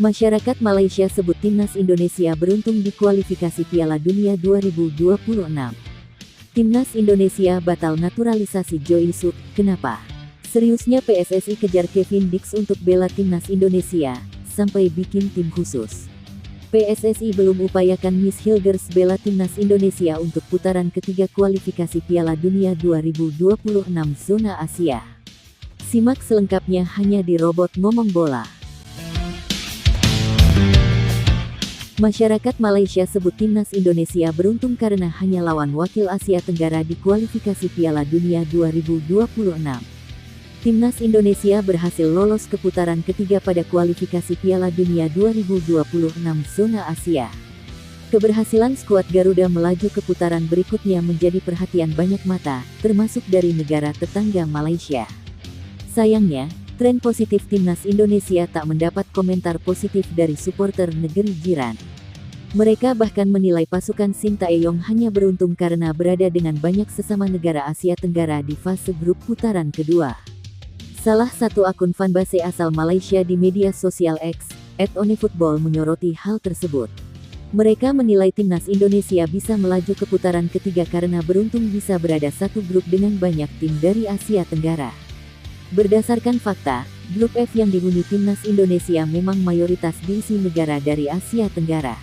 Masyarakat Malaysia sebut timnas Indonesia beruntung di kualifikasi Piala Dunia 2026. Timnas Indonesia batal naturalisasi Jo Il-suk, kenapa? Seriusnya PSSI kejar Kevin Dix untuk bela timnas Indonesia, sampai bikin tim khusus. PSSI belum upayakan Miss Hilgers bela timnas Indonesia untuk putaran ketiga kualifikasi Piala Dunia 2026 zona Asia. Simak selengkapnya hanya di Robot Ngomong Bola. Masyarakat Malaysia sebut timnas Indonesia beruntung karena hanya lawan wakil Asia Tenggara di kualifikasi Piala Dunia 2026. Timnas Indonesia berhasil lolos ke putaran ketiga pada kualifikasi Piala Dunia 2026 zona Asia. Keberhasilan skuad Garuda melaju ke putaran berikutnya menjadi perhatian banyak mata, termasuk dari negara tetangga Malaysia. Sayangnya, tren positif timnas Indonesia tak mendapat komentar positif dari supporter negeri jiran. Mereka bahkan menilai pasukan Sintayong hanya beruntung karena berada dengan banyak sesama negara Asia Tenggara di fase grup putaran kedua. Salah satu akun fanbase asal Malaysia di media sosial X, @onefootball menyoroti hal tersebut. Mereka menilai timnas Indonesia bisa melaju ke putaran ketiga karena beruntung bisa berada satu grup dengan banyak tim dari Asia Tenggara. Berdasarkan fakta, grup F yang dihuni timnas Indonesia memang mayoritas diisi negara dari Asia Tenggara.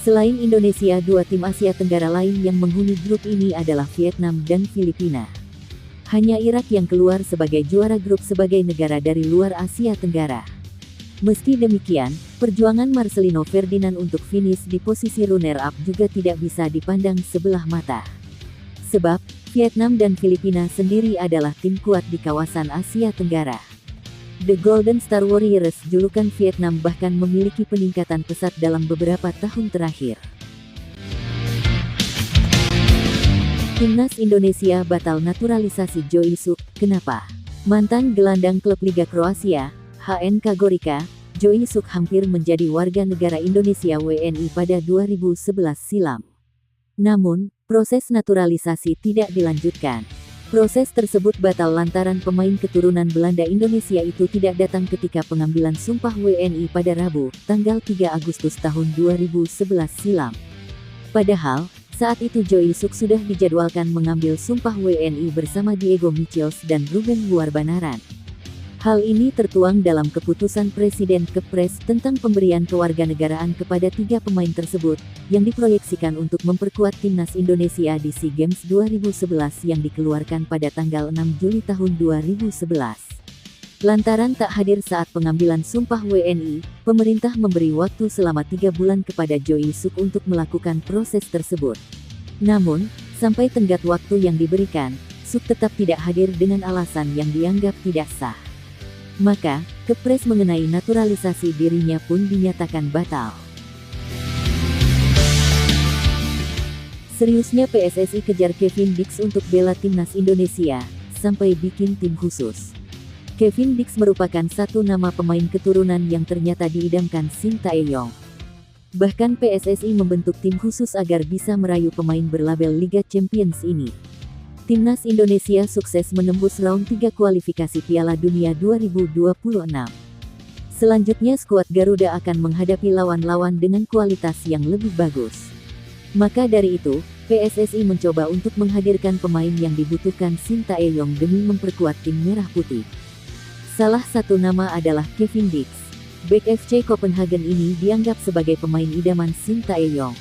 Selain Indonesia, dua tim Asia Tenggara lain yang menghuni grup ini adalah Vietnam dan Filipina. Hanya Irak yang keluar sebagai juara grup sebagai negara dari luar Asia Tenggara. Meski demikian, perjuangan Marcelino Ferdinand untuk finish di posisi runner-up juga tidak bisa dipandang sebelah mata. Sebab, Vietnam dan Filipina sendiri adalah tim kuat di kawasan Asia Tenggara. The Golden Star Warriors, julukan Vietnam, bahkan memiliki peningkatan pesat dalam beberapa tahun terakhir. Timnas Indonesia batal naturalisasi Jo Il-suk, kenapa? Mantan gelandang klub Liga Kroasia, HNK Gorica, Jo Il-suk hampir menjadi warga negara Indonesia WNI pada 2011 silam. Namun, proses naturalisasi tidak dilanjutkan. Proses tersebut batal lantaran pemain keturunan Belanda Indonesia itu tidak datang ketika pengambilan sumpah WNI pada Rabu, tanggal 3 Agustus tahun 2011 silam. Padahal, saat itu Jo Il-suk sudah dijadwalkan mengambil sumpah WNI bersama Diego Michels dan Ruben Luarbanaran. Hal ini tertuang dalam keputusan Presiden Kepres tentang pemberian kewarganegaraan kepada 3 pemain tersebut, yang diproyeksikan untuk memperkuat timnas Indonesia di SEA Games 2011 yang dikeluarkan pada tanggal 6 Juli tahun 2011. Lantaran tak hadir saat pengambilan sumpah WNI, pemerintah memberi waktu selama 3 bulan kepada Jo Il-suk untuk melakukan proses tersebut. Namun, sampai tenggat waktu yang diberikan, Suk tetap tidak hadir dengan alasan yang dianggap tidak sah. Maka, Kepres mengenai naturalisasi dirinya pun dinyatakan batal. Seriusnya PSSI kejar Kevin Dix untuk bela timnas Indonesia, sampai bikin tim khusus. Kevin Dix merupakan satu nama pemain keturunan yang ternyata diidamkan Sintayong. Bahkan PSSI membentuk tim khusus agar bisa merayu pemain berlabel Liga Champions ini. Timnas Indonesia sukses menembus round 3 kualifikasi Piala Dunia 2026. Selanjutnya skuad Garuda akan menghadapi lawan-lawan dengan kualitas yang lebih bagus. Maka dari itu, PSSI mencoba untuk menghadirkan pemain yang dibutuhkan Sintayong demi memperkuat tim Merah Putih. Salah satu nama adalah Kevin Dix. Bek FC Copenhagen ini dianggap sebagai pemain idaman Sintayong.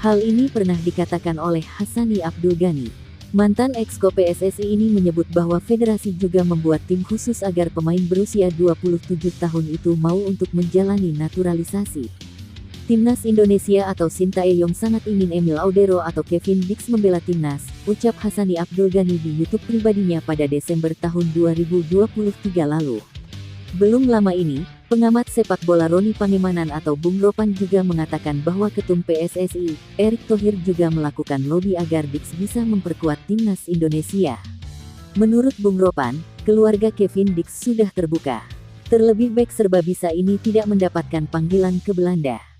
Hal ini pernah dikatakan oleh Hassani Abdul Ghani. Mantan exco PSSI ini menyebut bahwa federasi juga membuat tim khusus agar pemain berusia 27 tahun itu mau untuk menjalani naturalisasi. Timnas Indonesia atau Sintayong sangat ingin Emil Audero atau Kevin Dix membela timnas, ucap Hassani Abdul Ghani di YouTube pribadinya pada Desember tahun 2023 lalu. Belum lama ini, pengamat sepak bola Roni Pangemanan atau Bung Ropan juga mengatakan bahwa Ketum PSSI, Erick Thohir juga melakukan lobi agar Dix bisa memperkuat timnas Indonesia. Menurut Bung Ropan, keluarga Kevin Dix sudah terbuka. Terlebih bek serba bisa ini tidak mendapatkan panggilan ke Belanda.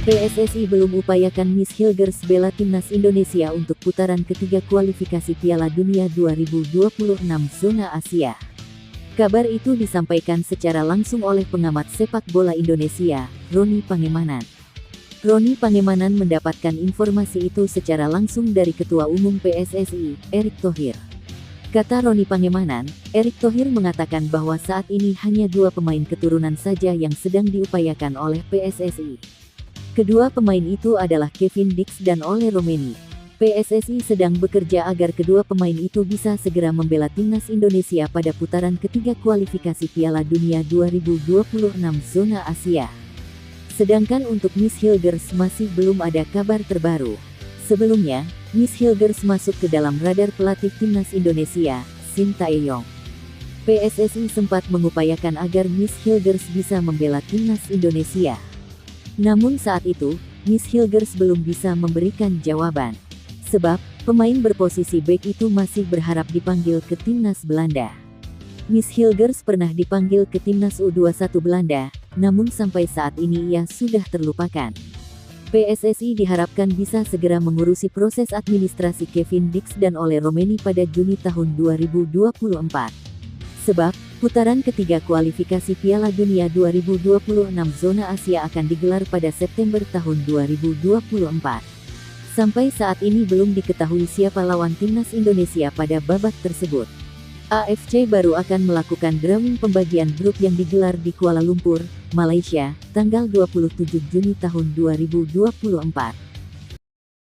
PSSI belum upayakan Miss Hilgers bela timnas Indonesia untuk putaran ketiga kualifikasi Piala Dunia 2026 zona Asia. Kabar itu disampaikan secara langsung oleh pengamat sepak bola Indonesia, Roni Pangemanan. Roni Pangemanan mendapatkan informasi itu secara langsung dari Ketua Umum PSSI, Erick Thohir. Kata Roni Pangemanan, Erick Thohir mengatakan bahwa saat ini hanya 2 pemain keturunan saja yang sedang diupayakan oleh PSSI. Kedua pemain itu adalah Kevin Dix dan Ole Romeni. PSSI sedang bekerja agar kedua pemain itu bisa segera membela timnas Indonesia pada putaran ketiga kualifikasi Piala Dunia 2026 zona Asia. Sedangkan untuk Miss Hilgers masih belum ada kabar terbaru. Sebelumnya, Miss Hilgers masuk ke dalam radar pelatih timnas Indonesia, Shin Tae-yong. PSSI sempat mengupayakan agar Miss Hilgers bisa membela timnas Indonesia. Namun saat itu, Miss Hilgers belum bisa memberikan jawaban. Sebab, pemain berposisi bek itu masih berharap dipanggil ke timnas Belanda. Miss Hilgers pernah dipanggil ke timnas U21 Belanda, namun sampai saat ini ia sudah terlupakan. PSSI diharapkan bisa segera mengurusi proses administrasi Kevin Dix dan Ole Romeni pada Juni tahun 2024. Sebab, putaran ketiga kualifikasi Piala Dunia 2026 zona Asia akan digelar pada September tahun 2024. Sampai saat ini belum diketahui siapa lawan timnas Indonesia pada babak tersebut. AFC baru akan melakukan drawing pembagian grup yang digelar di Kuala Lumpur, Malaysia, tanggal 27 Juni tahun 2024.